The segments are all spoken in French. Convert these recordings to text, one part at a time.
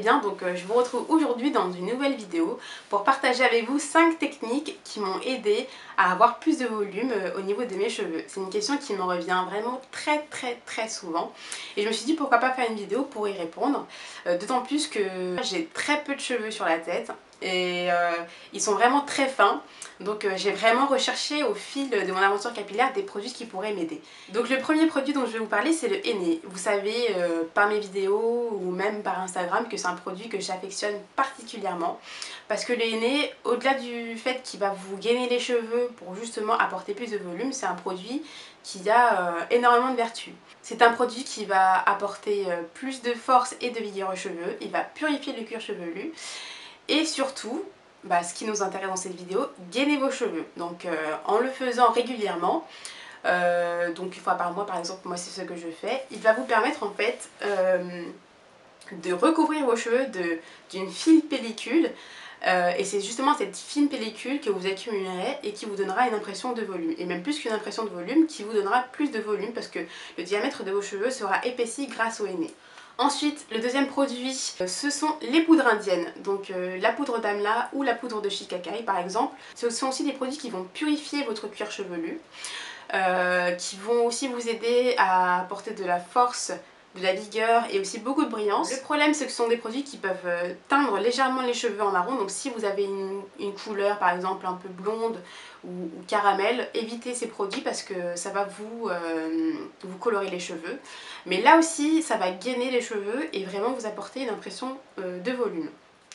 bien, donc je vous retrouve aujourd'hui dans une nouvelle vidéo pour partager avec vous 5 techniques qui m'ont aidé à avoir plus de volume au niveau de mes cheveux. C'est une question qui me revient vraiment très souvent et je me suis dit pourquoi pas faire une vidéo pour y répondre, d'autant plus que j'ai très peu de cheveux sur la tête et ils sont vraiment très fins. Donc j'ai vraiment recherché au fil de mon aventure capillaire des produits qui pourraient m'aider. Donc le premier produit dont je vais vous parler, c'est le henné. Vous savez par mes vidéos ou même par Instagram que c'est un produit que j'affectionne particulièrement parce que le henné, au-delà du fait qu'il va vous gainer les cheveux pour justement apporter plus de volume, c'est un produit qui a énormément de vertus. C'est un produit qui va apporter plus de force et de vigueur aux cheveux, il va purifier le cuir chevelu et surtout, ce qui nous intéresse dans cette vidéo, gainer vos cheveux. Donc en le faisant régulièrement, donc une fois par mois par exemple, moi c'est ce que je fais, il va vous permettre en fait de recouvrir vos cheveux d'une fine pellicule. Et c'est justement cette fine pellicule que vous accumulerez et qui vous donnera une impression de volume. Et même plus qu'une impression de volume, qui vous donnera plus de volume parce que le diamètre de vos cheveux sera épaissi grâce au henné. Ensuite, le deuxième produit, ce sont les poudres indiennes. Donc la poudre d'amla ou la poudre de shikakai par exemple. Ce sont aussi des produits qui vont purifier votre cuir chevelu, qui vont aussi vous aider à apporter de la force, de la vigueur et aussi beaucoup de brillance. Le problème, c'est que ce sont des produits qui peuvent teindre légèrement les cheveux en marron. Donc si vous avez une couleur par exemple un peu blonde ou caramel, évitez ces produits parce que ça va vous colorer les cheveux. Mais là aussi, ça va gainer les cheveux et vraiment vous apporter une impression de volume.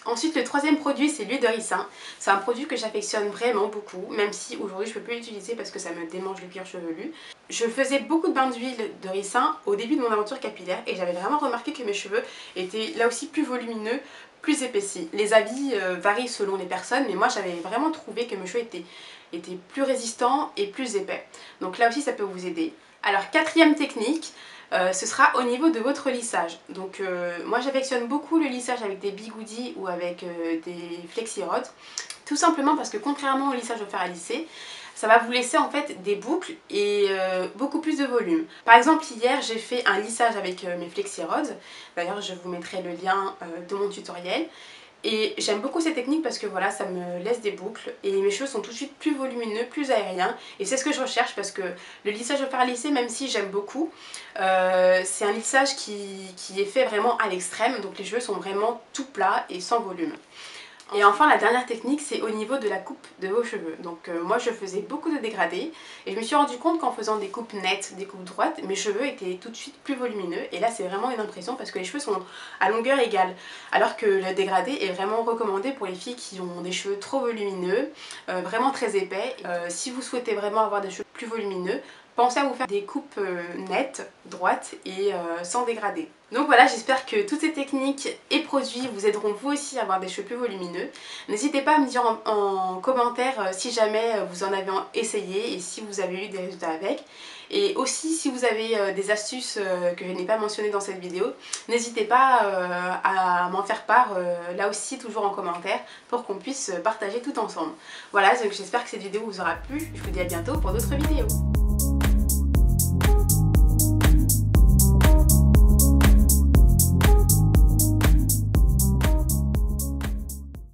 Ensuite, le troisième produit, c'est l'huile de ricin. C'est un produit que j'affectionne vraiment beaucoup, même si aujourd'hui je ne peux plus l'utiliser parce que ça me démange le cuir chevelu. Je faisais beaucoup de bains d'huile de ricin au début de mon aventure capillaire et j'avais vraiment remarqué que mes cheveux étaient là aussi plus volumineux, plus épaissis. Les avis varient selon les personnes, mais moi j'avais vraiment trouvé que mes cheveux étaient plus résistants et plus épais. Donc là aussi ça peut vous aider. Alors quatrième technique, ce sera au niveau de votre lissage. Donc moi j'affectionne beaucoup le lissage avec des bigoudis ou avec des flexi-rods, tout simplement parce que contrairement au lissage au fer à lisser, ça va vous laisser en fait des boucles et beaucoup plus de volume. Par exemple hier j'ai fait un lissage avec mes flexi-rods, d'ailleurs je vous mettrai le lien de mon tutoriel. Et j'aime beaucoup cette technique parce que voilà, ça me laisse des boucles et mes cheveux sont tout de suite plus volumineux, plus aériens. Et c'est ce que je recherche parce que le lissage au fer à lisser, même si j'aime beaucoup, c'est un lissage qui est fait vraiment à l'extrême. Donc les cheveux sont vraiment tout plats et sans volume. Et enfin la dernière technique, c'est au niveau de la coupe de vos cheveux. Donc moi je faisais beaucoup de dégradés et je me suis rendu compte qu'en faisant des coupes nettes, des coupes droites, mes cheveux étaient tout de suite plus volumineux. Et là c'est vraiment une impression parce que les cheveux sont à longueur égale. Alors que le dégradé est vraiment recommandé pour les filles qui ont des cheveux trop volumineux, vraiment très épais. Si vous souhaitez vraiment avoir des cheveux plus volumineux, pensez à vous faire des coupes nettes, droites et sans dégradé. Donc voilà, j'espère que toutes ces techniques et produits vous aideront vous aussi à avoir des cheveux plus volumineux. N'hésitez pas à me dire en commentaire si jamais vous en avez essayé et si vous avez eu des résultats avec. Et aussi si vous avez des astuces que je n'ai pas mentionnées dans cette vidéo, n'hésitez pas à m'en faire part là aussi toujours en commentaire pour qu'on puisse partager tout ensemble. Voilà, donc j'espère que cette vidéo vous aura plu. Je vous dis à bientôt pour d'autres vidéos.